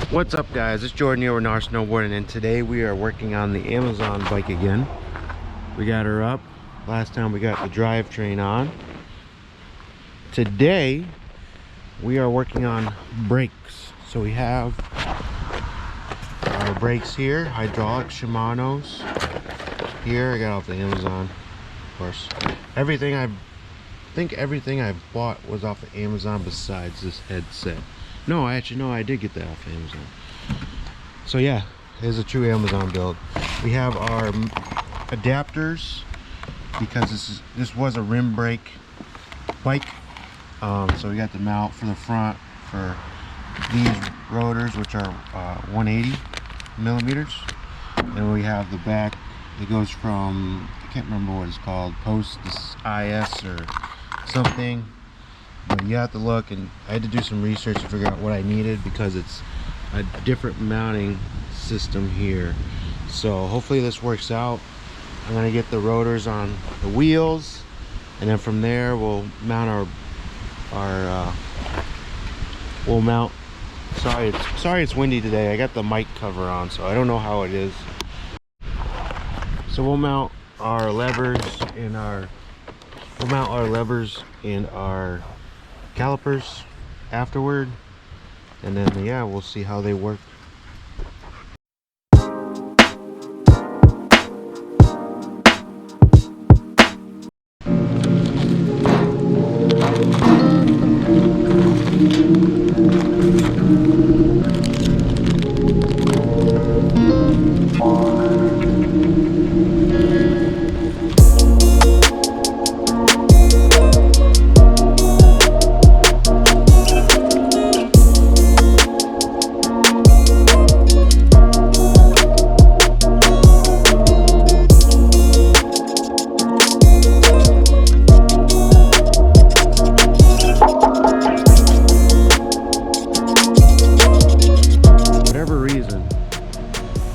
What's up, guys? It's Jordan here with Gnar Snowboarding, and today we are working on the Amazon bike again. We got her up. Last time we got the drivetrain on. Today we are working on brakes. So we have our brakes here, hydraulic Shimano's. Here I got off the Amazon, of course. I think everything I've bought was off of Amazon besides this headset. No, I did get that off of Amazon. So yeah, it's a true Amazon build. We have our adapters because this was a rim brake bike. So we got the mount for the front for these rotors, which are 180 millimeters. And we have the back. It goes from, I can't remember what it's called, post this IS or something. But you have to look, and I had to do some research to figure out what I needed because it's a different mounting system here. So hopefully this works out. I'm gonna get the rotors on the wheels, and then from there we'll mount sorry it's windy today. I got the mic cover on, so I don't know how it is. So we'll mount our levers and our calipers afterward, and then yeah, we'll see how they work.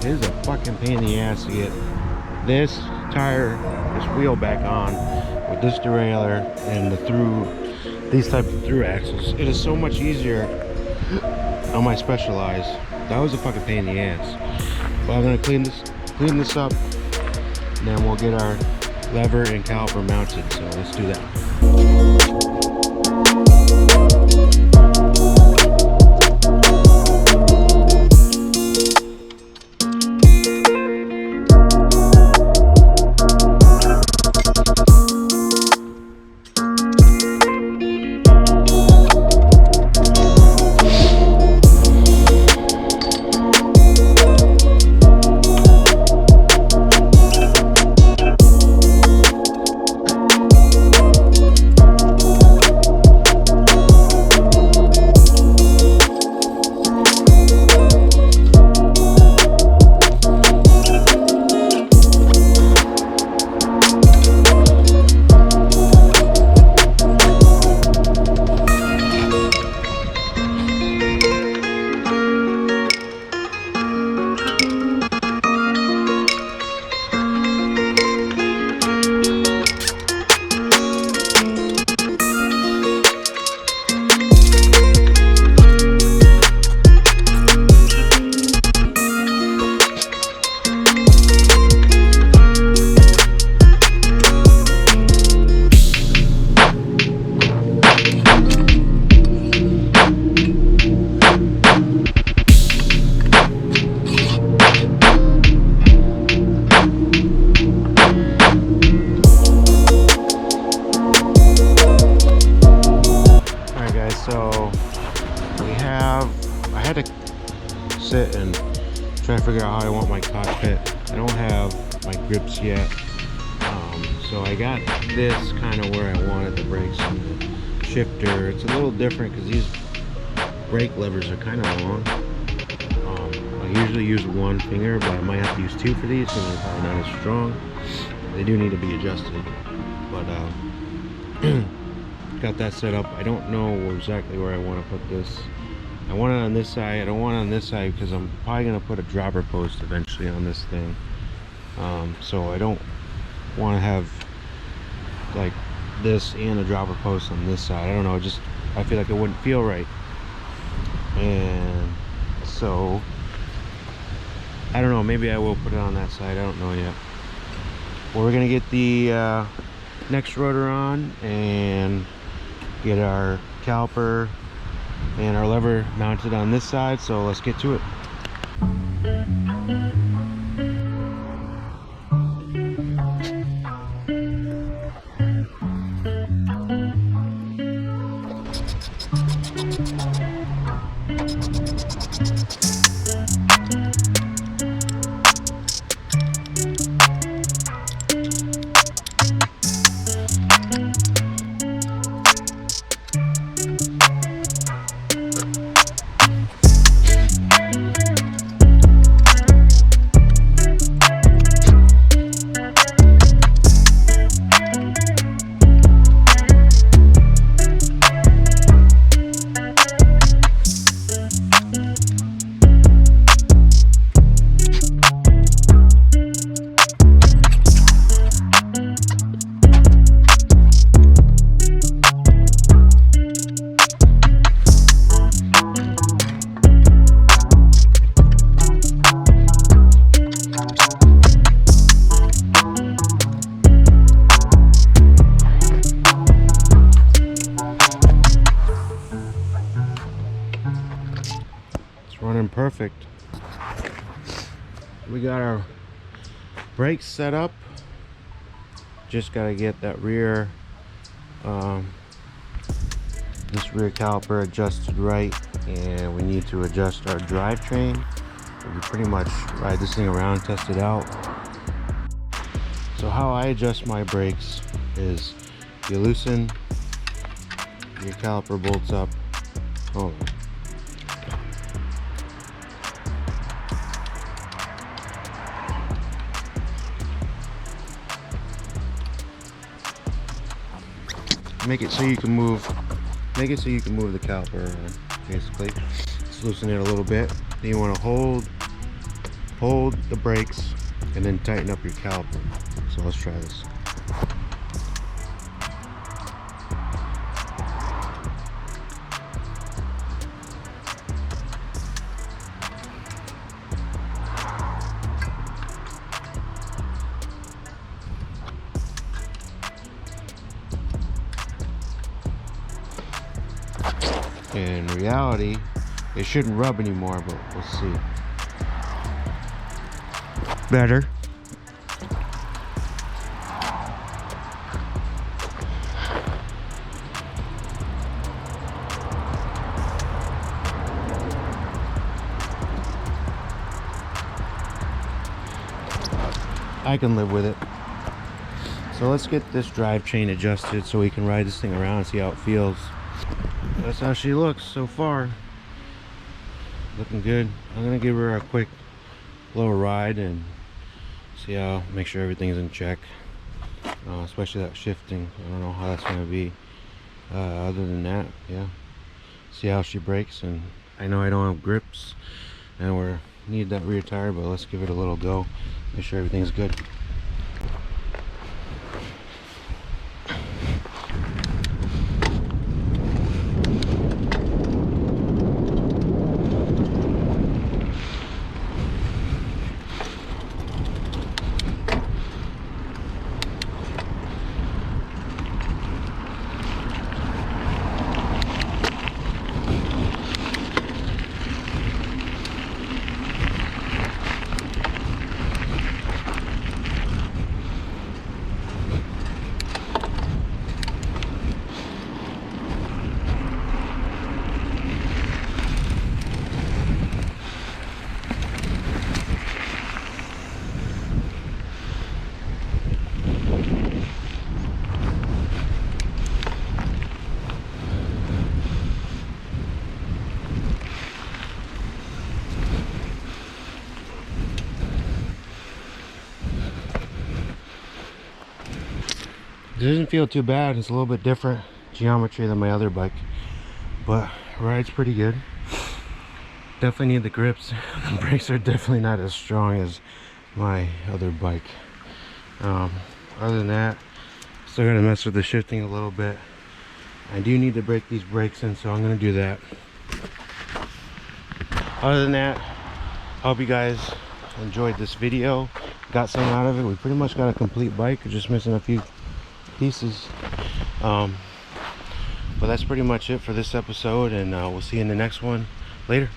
It is a fucking pain in the ass to get this wheel back on with this derailleur and these type of through axles. It is so much easier on my Specialized. That was a fucking pain in the ass. But I'm gonna clean this up, and then we'll get our lever and caliper mounted. So let's do that. I had to sit and try to figure out how I want my cockpit. I don't have my grips yet, so I got this kind of where I wanted the brakes and the shifter. It's a little different because these brake levers are kind of long. I usually use one finger, but I might have to use two for these because they're probably not as strong. They do need to be adjusted, but got that set up. I don't know exactly where I want to put this. I want it on this side. I don't want it on this side because I'm probably going to put a dropper post eventually on this thing. So I don't want to have like this and a dropper post on this side. I don't know, I feel like it wouldn't feel right. And let's so I don't know, maybe I will put it on that side, I don't know yet. Well, we're gonna get the next rotor on and get our caliper and our lever mounted on this side, so let's get to it. Running perfect. We got our brakes set up. Just got to get that rear this rear caliper adjusted right, and we need to adjust our drivetrain. We pretty much ride this thing around, test it out. So how I adjust my brakes is you loosen your caliper bolts up. Hold on. Make it so you can move the caliper around, basically. Just loosen it a little bit. Then you want to hold the brakes and then tighten up your caliper. So let's try this. In reality, it shouldn't rub anymore, but we'll see. Better. I can live with it. So let's get this drivetrain adjusted so we can ride this thing around and see how it feels. That's how she looks so far. Looking good. I'm gonna give her a quick little ride and see how, make sure everything's in check, especially that shifting. I don't know how that's gonna be. Other than that, yeah, see how she brakes. And I know I don't have grips and we need that rear tire, but let's give it a little go, make sure everything's good. It doesn't feel too bad. It's a little bit different geometry than my other bike, but rides pretty good. Definitely need the grips. The brakes are definitely not as strong as my other bike. Other than that, still gonna mess with the shifting a little bit. I do need to break these brakes in, so I'm gonna do that. Other than that, I hope you guys enjoyed this video, got something out of it. We pretty much got a complete bike, we're just missing a few pieces. But that's pretty much it for this episode, and we'll see you in the next one. Later.